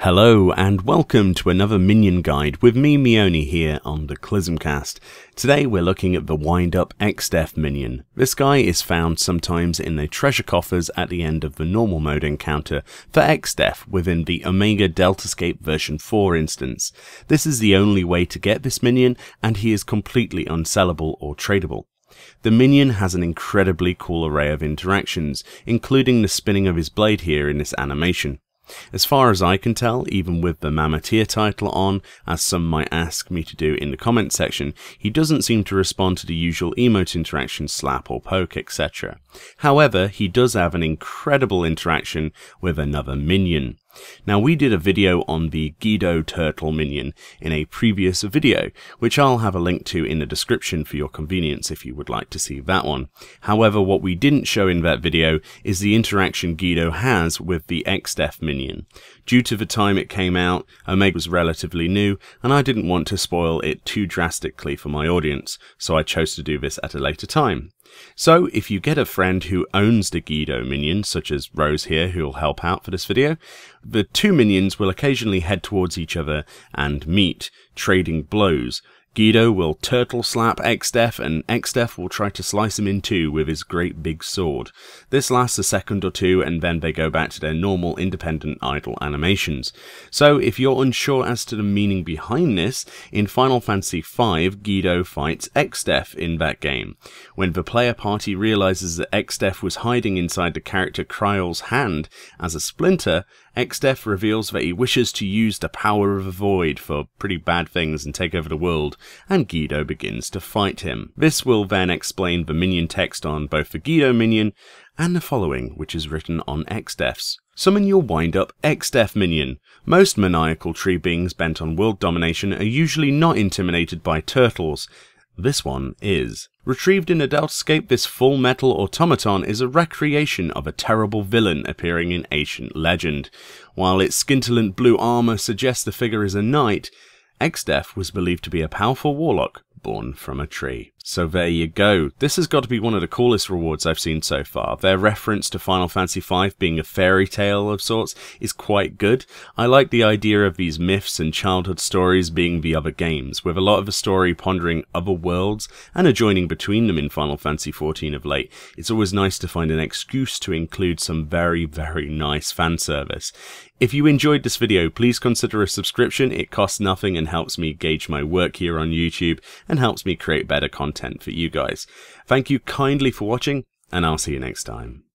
Hello and welcome to another minion guide with me, Meoni, here on the Clismcast. Today we're looking at the wind-up Exdeath Minion. This guy is found sometimes in the treasure coffers at the end of the normal mode encounter for Exdeath within the Omega Deltascape version 4 instance. This is the only way to get this minion, and he is completely unsellable or tradable. The minion has an incredibly cool array of interactions, including the spinning of his blade here in this animation. As far as I can tell, even with the Mammotier title on, as some might ask me to do in the comment section, he doesn't seem to respond to the usual emote interaction, slap or poke, etc. However, he does have an incredible interaction with another minion. Now, we did a video on the Guido Turtle minion in a previous video, which I'll have a link to in the description for your convenience if you would like to see that one. However, what we didn't show in that video is the interaction Guido has with the Exdeath minion. Due to the time it came out, Omega was relatively new, and I didn't want to spoil it too drastically for my audience, so I chose to do this at a later time. So, if you get a friend who owns the Guido minion, such as Rose here, who will help out for this video, the two minions will occasionally head towards each other and meet, trading blows. Guido will turtle slap Exdeath, and Exdeath will try to slice him in two with his great big sword. This lasts a second or two, and then they go back to their normal independent idle animations. So if you're unsure as to the meaning behind this, in Final Fantasy V, Guido fights Exdeath in that game. When the player party realizes that Exdeath was hiding inside the character Kryle's hand as a splinter, Exdeath reveals that he wishes to use the power of the void for pretty bad things and take over the world, and Guido begins to fight him. This will then explain the minion text on both the Guido minion and the following, which is written on Exdeath's. Summon your wind-up Exdeath minion. Most maniacal tree beings bent on world domination are usually not intimidated by turtles. This one is. Retrieved in a Deltascape, this full metal automaton is a recreation of a terrible villain appearing in ancient legend. While its scintillant blue armor suggests the figure is a knight, Exdeath was believed to be a powerful warlock born from a tree. So there you go. This has got to be one of the coolest rewards I've seen so far. Their reference to Final Fantasy V being a fairy tale of sorts is quite good. I like the idea of these myths and childhood stories being the other games, with a lot of the story pondering other worlds and adjoining between them in Final Fantasy XIV of late. It's always nice to find an excuse to include some very, very nice fan service. If you enjoyed this video, please consider a subscription. It costs nothing and helps me gauge my work here on YouTube and helps me create better content for you guys. Thank you kindly for watching, and I'll see you next time.